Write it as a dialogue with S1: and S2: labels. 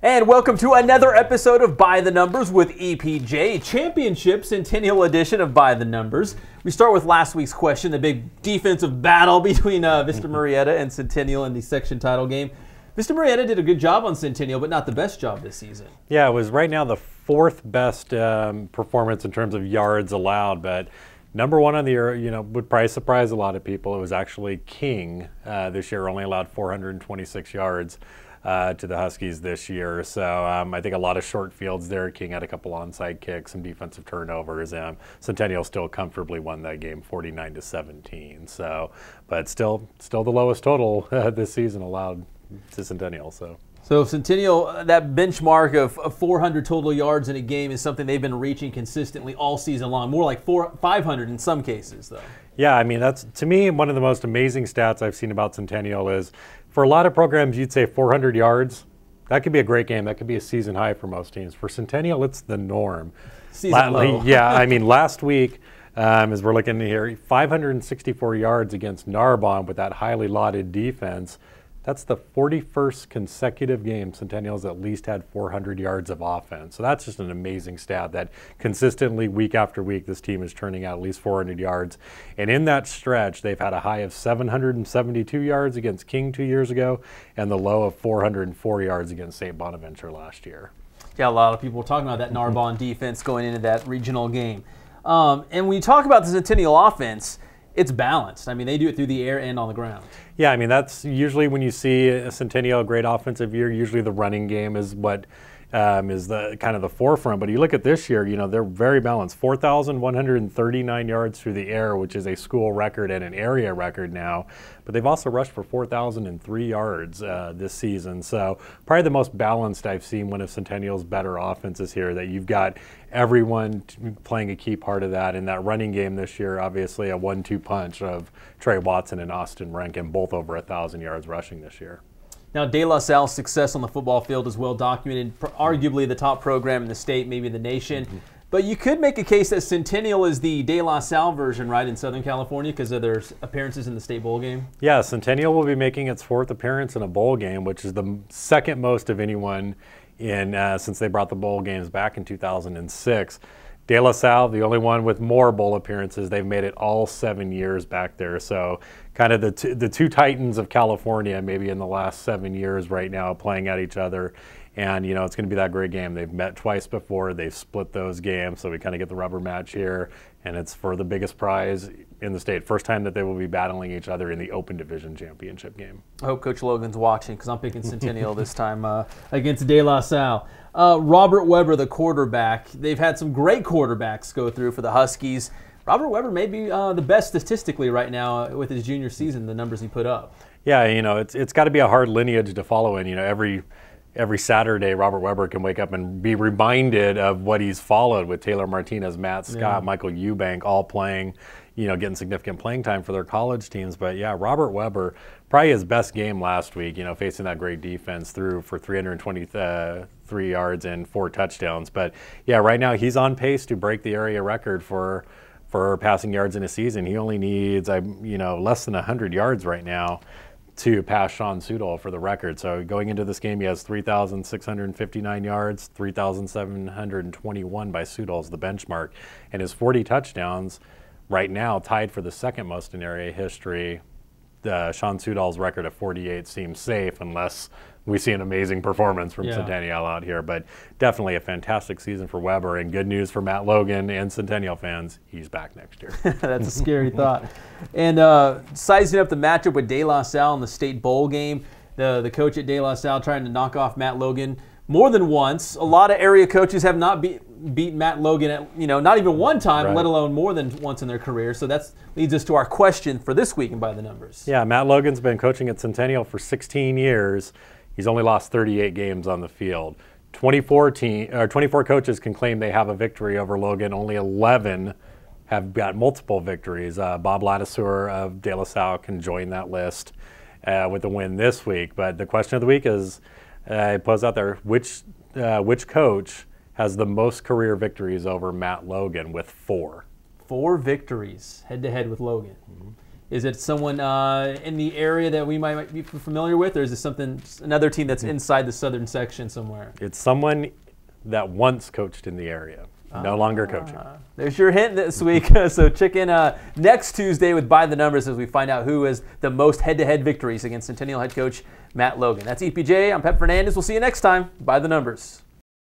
S1: And welcome to another episode of By the Numbers with EPJ, Championship Centennial edition of By the Numbers. We start with last week's question, the big defensive battle between Vista Murrieta and Centennial in the section title game. Vista Murrieta did a good job on Centennial, but not the best job this season.
S2: Yeah, it was right now the fourth best performance in terms of yards allowed, but number one on the year, would probably surprise a lot of people. It was actually King this year, only allowed 426 yards. To the Huskies this year. So I think a lot of short fields there. King had a couple onside kicks, some defensive turnovers. Centennial still comfortably won that game 49-17. So, but still the lowest total this season allowed to Centennial. So
S1: Centennial, that benchmark of 400 total yards in a game is something they've been reaching consistently all season long. More like 500 in some cases, though.
S2: Yeah, I mean, that's, to me, one of the most amazing stats I've seen about Centennial is, for a lot of programs, you'd say 400 yards. That could be a great game. That could be a season high for most teams. For Centennial, it's the norm.
S1: Season low.
S2: Yeah, I mean, last week, as we're looking here, 564 yards against Narbonne with that highly lauded defense. That's the 41st consecutive game Centennial's at least had 400 yards of offense. So that's just an amazing stat that consistently week after week this team is turning out at least 400 yards. And in that stretch, they've had a high of 772 yards against King 2 years ago and the low of 404 yards against St. Bonaventure last year.
S1: Yeah, a lot of people were talking about that Narbonne defense going into that regional game. And when you talk about the Centennial offense, it's balanced. I mean, they do it through the air and on the ground. Yeah,
S2: I mean, that's usually when you see a Centennial, a great offensive year, usually the running game is what is the kind of the forefront. But you look at this year, they're very balanced. 4,139 yards through the air, which is a school record and an area record now. But they've also rushed for 4,003 yards this season. So probably the most balanced I've seen one of Centennial's better offenses here, that you've got everyone playing a key part of that. In that running game this year, obviously a 1-2 punch of Trey Watson and Austin Rankin, both over 1,000 yards rushing this year.
S1: Now, De La Salle's success on the football field is well documented, arguably the top program in the state, maybe the nation. Mm-hmm. But you could make a case that Centennial is the De La Salle version, right, in Southern California because of their appearances in the state bowl game?
S2: Yeah, Centennial will be making its fourth appearance in a bowl game, which is the second most of anyone since they brought the bowl games back in 2006. De La Salle, the only one with more bowl appearances. They've made it all 7 years back there. So kind of the two titans of California maybe in the last 7 years right now playing at each other. And, it's going to be that great game. They've met twice before. They've split those games. So we kind of get the rubber match here. And it's for the biggest prize in the state. First time that they will be battling each other in the Open Division Championship game.
S1: I hope Coach Logan's watching because I'm picking Centennial this time against De La Salle. Robert Weber, the quarterback. They've had some great quarterbacks go through for the Huskies. Robert Weber may be the best statistically right now with his junior season, the numbers he put up.
S2: Yeah, it's got to be a hard lineage to follow in. Every Saturday, Robert Weber can wake up and be reminded of what he's followed with Taylor Martinez, Matt Scott, Michael Eubank, all playing, getting significant playing time for their college teams. But yeah, Robert Weber, probably his best game last week, facing that great defense, threw for 323 yards and 4 touchdowns. But yeah, right now he's on pace to break the area record for passing yards in a season. He only needs, less than 100 yards right now to pass Sean Sudol for the record. So going into this game, he has 3,659 yards, 3,721 by Sudol's the benchmark. And his 40 touchdowns right now tied for the second most in area history. Sean Sudol's record of 48 seems safe unless we see an amazing performance from Centennial out here. But definitely a fantastic season for Weber, and good news for Matt Logan and Centennial fans. He's back next year.
S1: That's a scary thought. And sizing up the matchup with De La Salle in the state bowl game, the coach at De La Salle trying to knock off Matt Logan more than once. A lot of area coaches have not beat Matt Logan at, not even one time, right, let alone more than once in their career. So that leads us to our question for this week and By the Numbers.
S2: Yeah, Matt Logan's been coaching at Centennial for 16 years. He's only lost 38 games on the field. 24 coaches can claim they have a victory over Logan. Only 11 have got multiple victories. Bob Ladisseur of De La Salle can join that list with a win this week. But the question of the week is, it posed out there, which coach has the most career victories over Matt Logan with 4?
S1: 4 victories head-to-head with Logan.
S2: Mm-hmm.
S1: Is it someone in the area that we might be familiar with, or is this another team that's inside the southern section somewhere?
S2: It's someone that once coached in the area, no longer coaching.
S1: There's your hint this week. So check in next Tuesday with By the Numbers as we find out who has the most head-to-head victories against Centennial head coach Matt Logan. That's EPJ. I'm Pep Fernandez. We'll see you next time. By the Numbers.